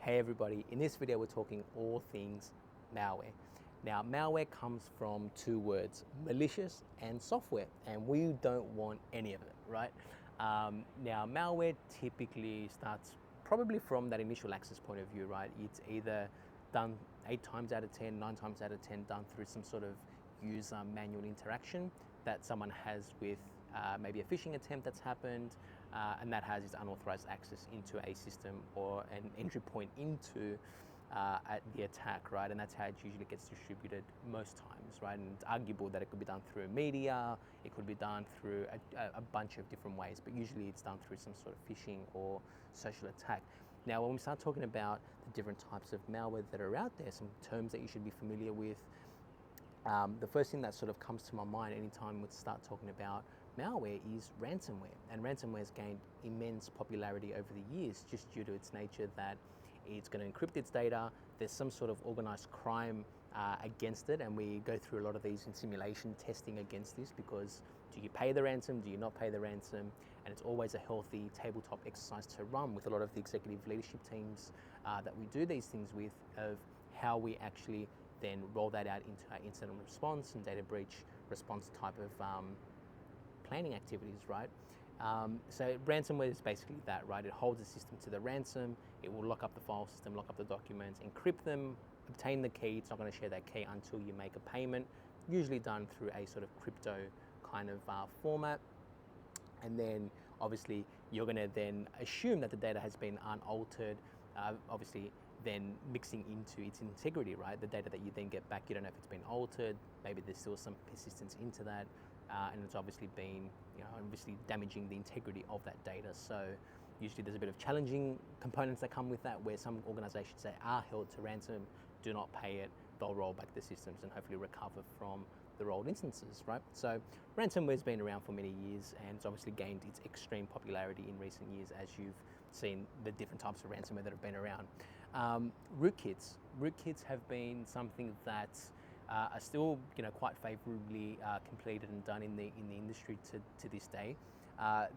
Hey everybody, in this video we're talking all things malware. Now malware comes from two words, malicious and software, and we don't want any of it, right? Now malware typically starts probably from that initial access point of view, right? It's either done 8 times out of 10, 9 times out of 10 done through some sort of user manual interaction that someone has with maybe a phishing attempt that's happened, and that has its unauthorized access into a system or an entry point into the attack, right? And that's how it usually gets distributed most times, right? And it's arguable that it could be done through media, it could be done through a bunch of different ways, but usually it's done through some sort of phishing or social attack. Now, when we start talking about the different types of malware that are out there, some terms that you should be familiar with, the first thing that sort of comes to my mind anytime we start talking about malware is ransomware. And ransomware has gained immense popularity over the years just due to its nature that it's going to encrypt its data. There's some sort of organized crime against it, and we go through a lot of these in simulation testing against this because do you pay the ransom, do you not pay the ransom? And it's always a healthy tabletop exercise to run with a lot of the executive leadership teams that we do these things with, of how we actually then roll that out into our incident response and data breach response type of planning activities, right? So ransomware is basically that, right? It holds the system to the ransom, it will lock up the file system, lock up the documents, encrypt them, obtain the key. It's not going to share that key until you make a payment, usually done through a sort of crypto kind of format. And then obviously you're going to then assume that the data has been unaltered, obviously then mixing into its integrity, right? The data that you then get back, you don't know if it's been altered, maybe there's still some persistence into that, and it's obviously been, obviously damaging the integrity of that data. So usually there's a bit of challenging components that come with that, where some organizations that are held to ransom do not pay it, they'll roll back the systems and hopefully recover from the rolled instances, right? So ransomware has been around for many years, and it's obviously gained its extreme popularity in recent years as you've seen the different types of ransomware that have been around. Rootkits have been something that are still, quite favorably completed and done in the industry to this day.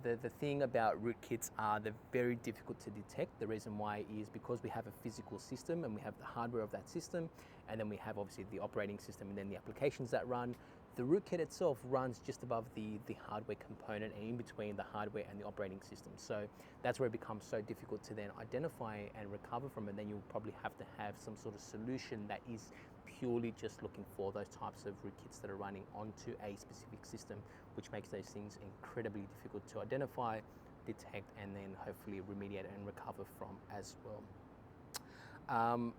The thing about rootkits are they're very difficult to detect. The reason why is because we have a physical system and we have the hardware of that system, and then we have obviously the operating system and then the applications that run. The rootkit itself runs just above the hardware component and in between the hardware and the operating system. So that's where it becomes so difficult to then identify and recover from it. Then you'll probably have to have some sort of solution that is purely just looking for those types of rootkits that are running onto a specific system, which makes those things incredibly difficult to identify, detect, and then hopefully remediate and recover from as well.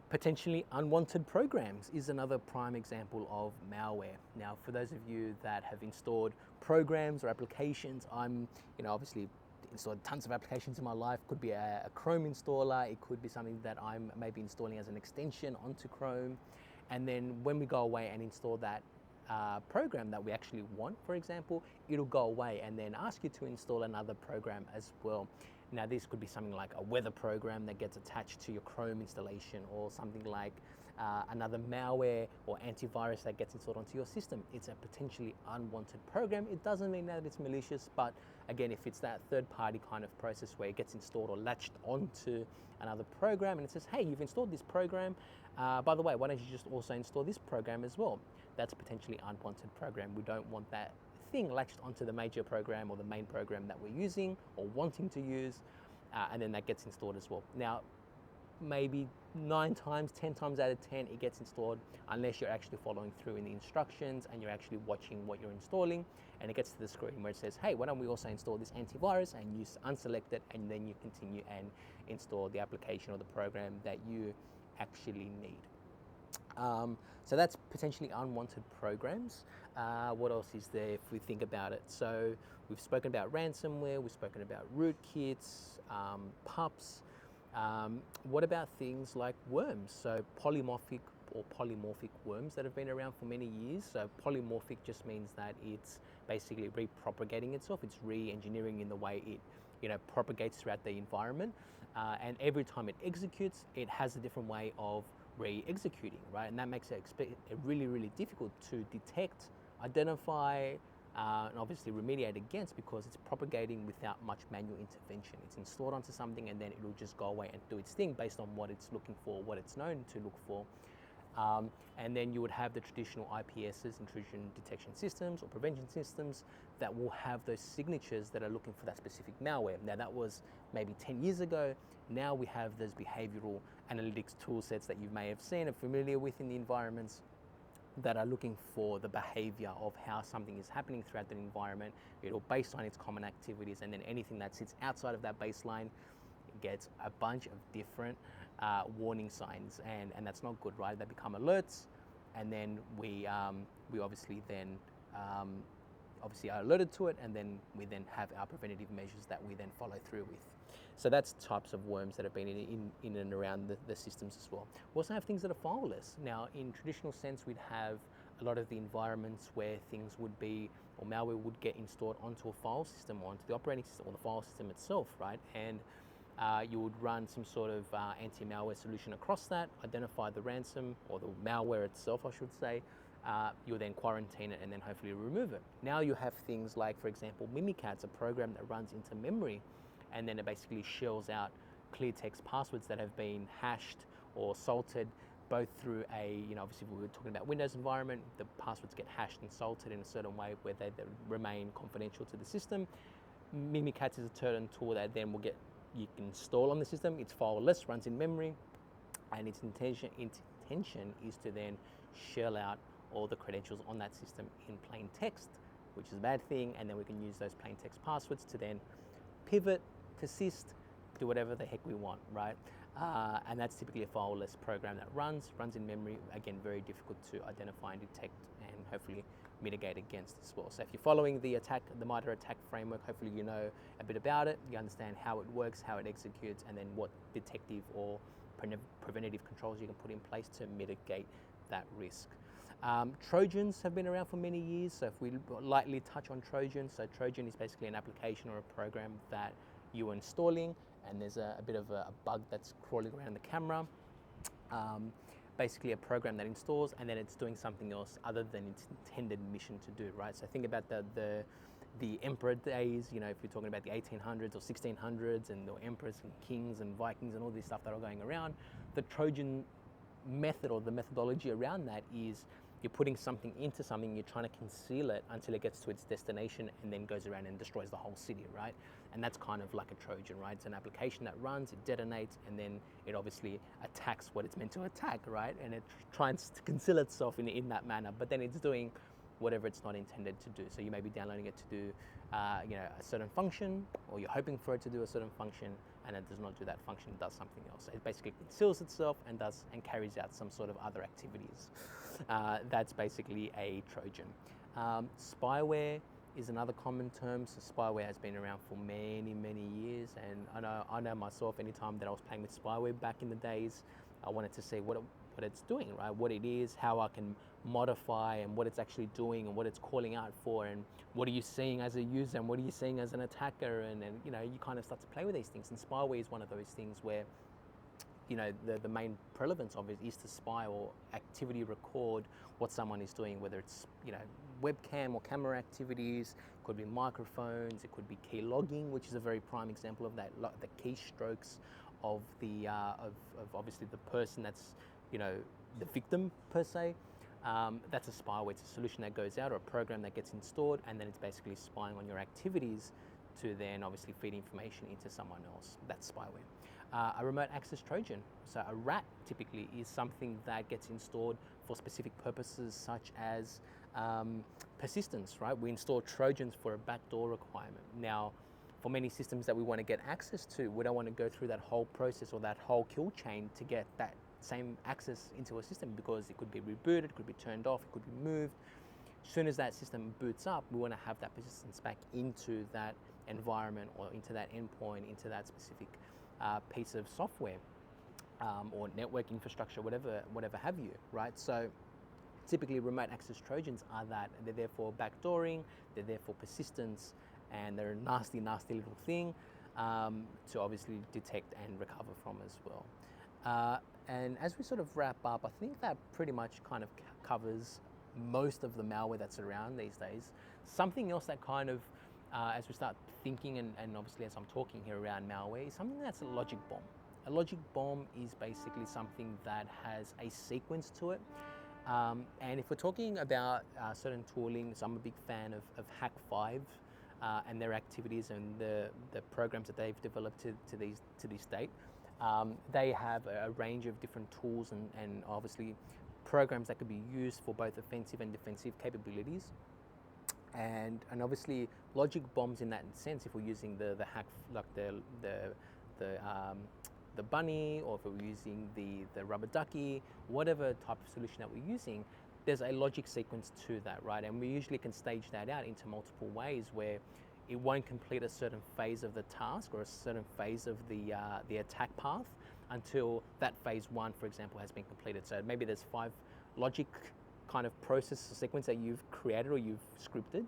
Potentially unwanted programs is another prime example of malware. Now, for those of you that have installed programs or applications, I'm, obviously installed tons of applications in my life. Could be a Chrome installer, it could be something that I'm maybe installing as an extension onto Chrome. And then when we go away and install that program that we actually want, for example, it'll go away and then ask you to install another program as well. Now, this could be something like a weather program that gets attached to your Chrome installation, or something like another malware or antivirus that gets installed onto your system. It's a potentially unwanted program. It doesn't mean that it's malicious, but again, if it's that third-party kind of process where it gets installed or latched onto another program and it says, hey, you've installed this program, by the way, why don't you just also install this program as well? That's a potentially unwanted program. We don't want that thing latched onto the major program or the main program that we're using or wanting to use, and then that gets installed as well. Now, maybe 9 times, 10 times out of 10, it gets installed unless you're actually following through in the instructions and you're actually watching what you're installing, and it gets to the screen where it says, hey, why don't we also install this antivirus, and you unselect it, and then you continue and install the application or the program that you actually need. So that's potentially unwanted programs. What else is there if we think about it? So we've spoken about ransomware, we've spoken about rootkits, pups. What about things like worms? So polymorphic worms that have been around for many years. So polymorphic just means that it's basically repropagating itself. It's re-engineering in the way it propagates throughout the environment. And every time it executes, it has a different way of re-executing, right? And that makes it really, really difficult to detect, identify, and obviously remediate against, because it's propagating without much manual intervention. It's installed onto something and then it'll just go away and do its thing based on what it's looking for, what it's known to look for. And then you would have the traditional IPSs, intrusion detection systems or prevention systems, that will have those signatures that are looking for that specific malware. Now that was maybe 10 years ago. Now we have those behavioral analytics tool sets that you may have seen and familiar with in the environments, that are looking for the behavior of how something is happening throughout the environment. It'll based on its common activities, and then anything that sits outside of that baseline gets a bunch of different warning signs, and that's not good, right? They become alerts, and then we obviously then obviously are alerted to it, and then we then have our preventative measures that we then follow through with. So that's types of worms that have been in and around the systems as well. We also have things that are fileless. Now, in traditional sense, we'd have a lot of the environments where things would be, or malware would get installed onto a file system or onto the operating system or the file system itself, right? And you would run some sort of anti-malware solution across that, identify the ransom or the malware itself, I should say. You'll then quarantine it and then hopefully remove it. Now you have things like, for example, Mimikatz, a program that runs into memory, and then it basically shells out clear text passwords that have been hashed or salted, both through a, obviously we were talking about Windows environment, the passwords get hashed and salted in a certain way where they remain confidential to the system. Mimikatz is a certain tool that then you can install on the system. It's fileless, runs in memory, and its intention is to then shell out all the credentials on that system in plain text, which is a bad thing, and then we can use those plain text passwords to then pivot, persist, do whatever the heck we want, right? And that's typically a fileless program that runs in memory. Again, very difficult to identify and detect and hopefully mitigate against as well. So if you're following the MITRE ATT&CK framework, hopefully you know a bit about it, you understand how it works, how it executes, and then what detective or preventative controls you can put in place to mitigate that risk. Trojans have been around for many years, so if we lightly touch on Trojan, so Trojan is basically an application or a program that you're installing, and there's a bit of a bug that's crawling around the camera. Basically a program that installs and then it's doing something else other than its intended mission to do, right? So think about the emperor days, if you're talking about the 1800s or 1600s and the emperors and kings and Vikings and all this stuff that are going around. The Trojan method or the methodology around that is you're putting something into something, you're trying to conceal it until it gets to its destination and then goes around and destroys the whole city, right? And that's kind of like a Trojan, right? It's an application that runs, it detonates, and then it obviously attacks what it's meant to attack, right? And it tries to conceal itself in that manner, but then it's doing whatever it's not intended to do. So you may be downloading it to do a certain function, or you're hoping for it to do a certain function, and it does not do that function, it does something else. So it basically conceals itself and carries out some sort of other activities. That's basically a Trojan. Spyware is another common term. So spyware has been around for many, many years, and I know myself, anytime that I was playing with spyware back in the days, I wanted to see what it's doing, right? What it is, how I can modify, and what it's actually doing, and what it's calling out for, and what are you seeing as a user, and what are you seeing as an attacker, and you kind of start to play with these things. And spyware is one of those things where the main relevance of it is to spy or activity record what someone is doing, whether it's webcam or camera activities, could be microphones, it could be key logging, which is a very prime example of that, the keystrokes of the of obviously the person that's the victim per se. That's a spyware. It's a solution that goes out, or a program that gets installed, and then it's basically spying on your activities to then obviously feed information into someone else. That's spyware. A remote access Trojan. So a RAT typically is something that gets installed for specific purposes such as persistence, right? We install Trojans for a backdoor requirement. Now, for many systems that we want to get access to, we don't want to go through that whole process or that whole kill chain to get that same access into a system, because it could be rebooted, it could be turned off, it could be moved. As soon as that system boots up, we want to have that persistence back into that environment or into that endpoint, into that specific piece of software or network infrastructure, whatever have you, right? So typically remote access Trojans are that. They're there for backdooring, they're there for persistence, and they're a nasty, nasty little thing to obviously detect and recover from as well. And as we sort of wrap up, I think that pretty much kind of covers most of the malware that's around these days. Something else that kind of, as we start thinking and obviously as I'm talking here around malware, is something that's a logic bomb. A logic bomb is basically something that has a sequence to it. And if we're talking about certain tooling, so I'm a big fan of Hack5 and their activities and the programs that they've developed to this date. They have a range of different tools and obviously programs that could be used for both offensive and defensive capabilities. And obviously logic bombs in that sense, if we're using the hack, like the bunny, or if we're using the rubber ducky, whatever type of solution that we're using, there's a logic sequence to that, right? And we usually can stage that out into multiple ways where it won't complete a certain phase of the task or a certain phase of the attack path until that phase 1, for example, has been completed. So maybe there's 5 logic kind of process or sequence that you've created or you've scripted.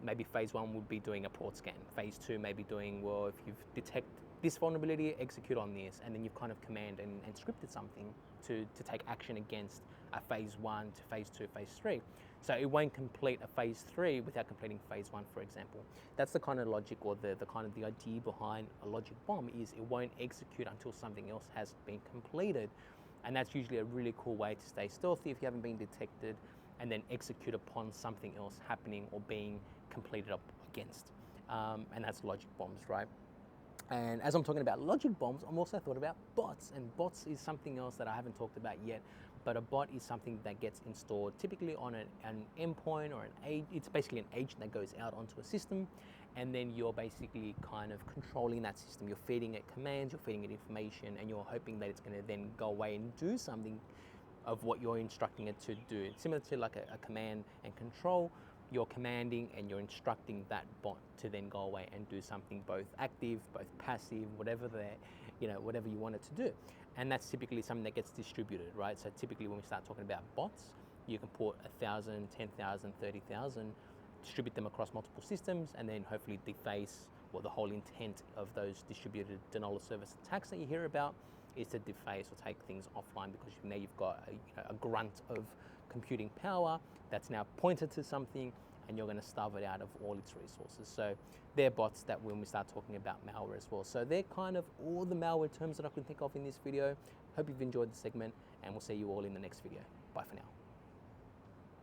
Maybe phase 1 would be doing a port scan. Phase 2 maybe doing, well, if you've detected this vulnerability, execute on this, and then you've kind of command and scripted something to take action against a phase 1 to phase 2, phase 3. So it won't complete a phase 3 without completing phase 1, for example. That's the kind of logic, or the kind of the idea behind a logic bomb, is it won't execute until something else has been completed. And that's usually a really cool way to stay stealthy if you haven't been detected, and then execute upon something else happening or being completed up against. And that's logic bombs, right? And as I'm talking about logic bombs, I'm also thought about bots, and bots is something else that I haven't talked about yet. But a bot is something that gets installed typically on an endpoint or it's basically an agent that goes out onto a system, and then you're basically kind of controlling that system. You're feeding it commands, you're feeding it information, and you're hoping that it's going to then go away and do something of what you're instructing it to do. It's similar to like a command and control. You're commanding and you're instructing that bot to then go away and do something both active, both passive, whatever whatever you want it to do. And that's typically something that gets distributed, right? So typically when we start talking about bots, you can put 1,000, 10,000, 30,000, distribute them across multiple systems, and then hopefully deface, well, the whole intent of those distributed denial of service attacks that you hear about is to deface or take things offline, because now you've got a grunt of computing power that's now pointed to something, and you're going to starve it out of all its resources. So they're bots that when we start talking about malware as well. So they're kind of all the malware terms that I can think of in this video. Hope you've enjoyed the segment, and we'll see you all in the next video. Bye for now.